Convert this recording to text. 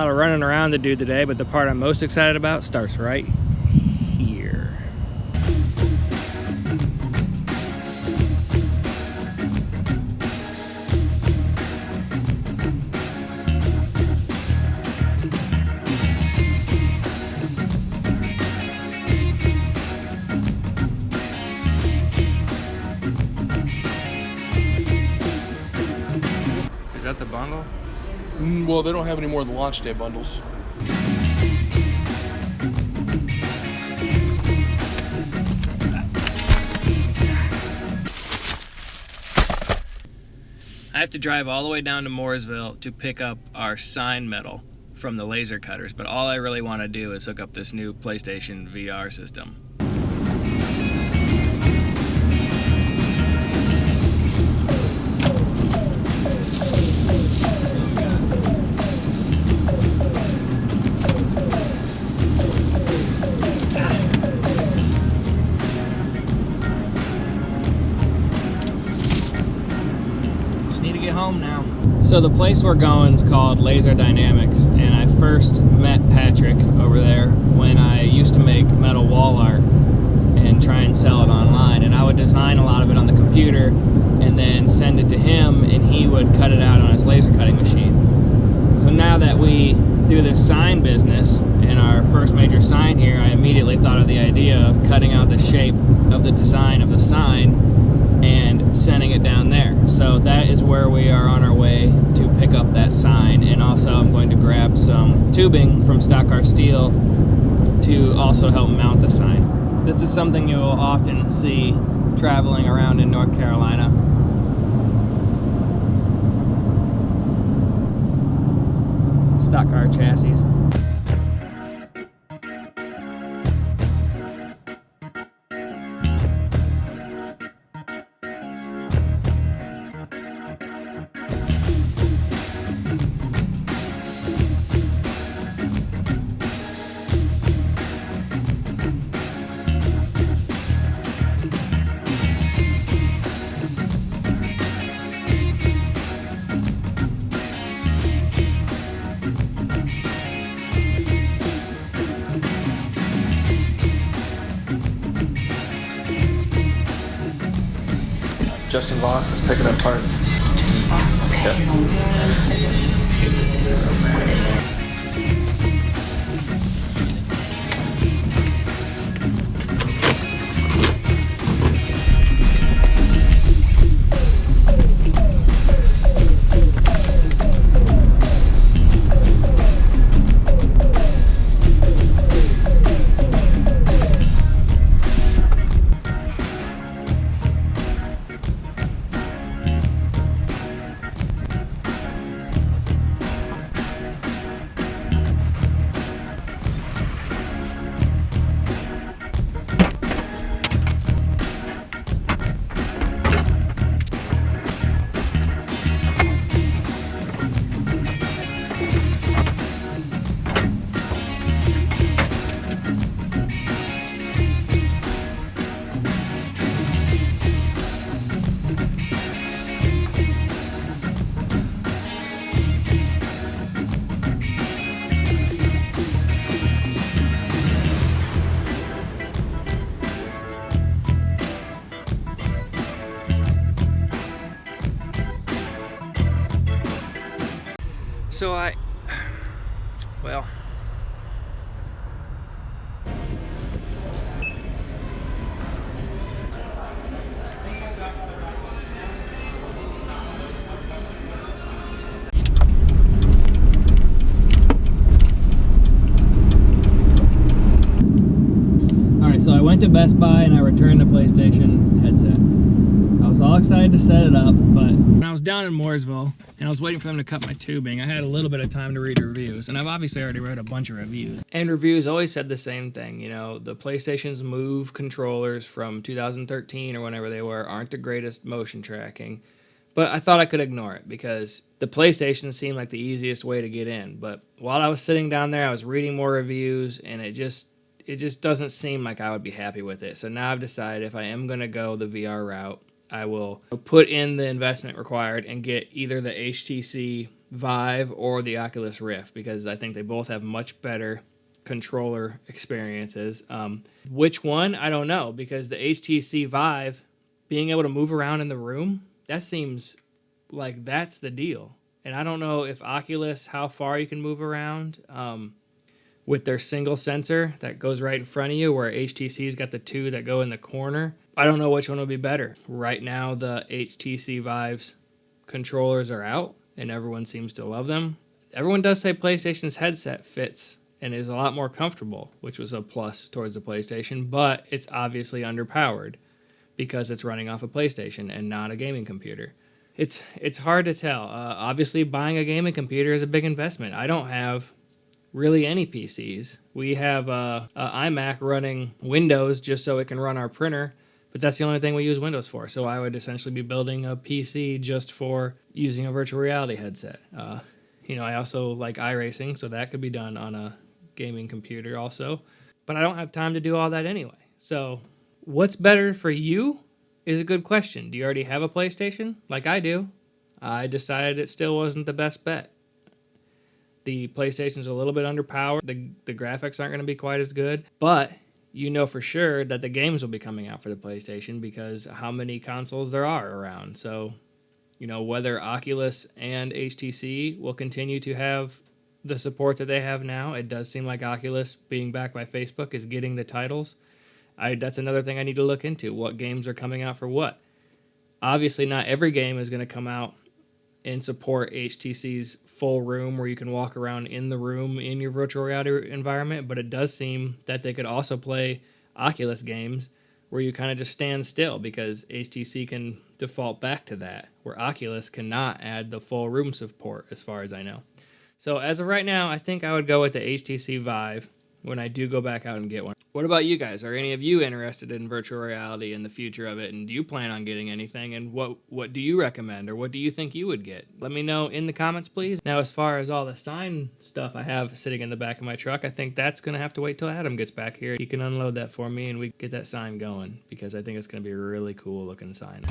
lot of running around to do today, but the part I'm most excited about starts right here. Is that the bundle? Well, they don't have any more of the launch day bundles. I have to drive all the way down to Mooresville to pick up our sign metal from the laser cutters, but all I really want to do is hook up this new PlayStation VR system. Need to get home now. So the place we're going is called Laser Dynamics, and I first met Patrick over there when I used to make metal wall art and try and sell it online, and I would design a lot of it on the computer and then send it to him, and he would cut it out on his laser cutting machine. So now that we do this sign business and our first major sign here, I immediately thought of the idea of cutting out the shape of the design of the sign and sending it down there. So that is where we are on our way to pick up that sign, and also I'm going to grab some tubing from Stockar Steel to also help mount the sign. This is something you will often see traveling around in North Carolina. Stockar chassis. Justin Voss is picking up parts. Just Voss, okay. Yep. So well, alright, so I went to Best Buy and I returned the PlayStation headset. I was all excited to set it up, but when I was down in Mooresville and I was waiting for them to cut my tubing, I had a little bit of time to read reviews, and I've obviously already read a bunch of reviews. And reviews always said the same thing, you know, the PlayStation's Move controllers from 2013 or whenever they were aren't the greatest motion tracking. But I thought I could ignore it because the PlayStation seemed like the easiest way to get in. But while I was sitting down there, I was reading more reviews, and it just doesn't seem like I would be happy with it. So now I've decided if I am going to go the VR route, I will put in the investment required and get either the HTC Vive or the Oculus Rift, because I think they both have much better controller experiences. Which one? I don't know, because the HTC Vive, being able to move around in the room, that seems like that's the deal. And I don't know if Oculus, how far you can move around with their single sensor that goes right in front of you, where HTC's got the two that go in the corner. I don't know which one would be better. Right now, the HTC Vive's controllers are out, and everyone seems to love them. Everyone does say PlayStation's headset fits and is a lot more comfortable, which was a plus towards the PlayStation, but it's obviously underpowered because it's running off a PlayStation and not a gaming computer. It's hard to tell. Obviously, buying a gaming computer is a big investment. I don't have really any PCs. We have a iMac running Windows just so it can run our printer, but that's the only thing we use Windows for. So I would essentially be building a PC just for using a virtual reality headset. I also like iRacing, so that could be done on a gaming computer also. But I don't have time to do all that anyway. So what's better for you is a good question. Do you already have a PlayStation? Like I do. I decided it still wasn't the best bet. The PlayStation's a little bit underpowered. The graphics aren't going to be quite as good. But you know for sure that the games will be coming out for the PlayStation because how many consoles there are around. So, whether Oculus and HTC will continue to have the support that they have now, it does seem like Oculus, being backed by Facebook, is getting the titles. That's another thing I need to look into. What games are coming out for what? Obviously, not every game is going to come out and support HTC's full room where you can walk around in the room in your virtual reality environment, but it does seem that they could also play Oculus games where you kind of just stand still because HTC can default back to that, where Oculus cannot add the full room support as far as I know. So as of right now, I think I would go with the HTC Vive when I do go back out and get one. What about you guys? Are any of you interested in virtual reality and the future of it? And do you plan on getting anything? And what do you recommend? Or what do you think you would get? Let me know in the comments, please. Now, as far as all the sign stuff I have sitting in the back of my truck, I think that's going to have to wait till Adam gets back here. He can unload that for me and we get that sign going because I think it's going to be a really cool looking sign.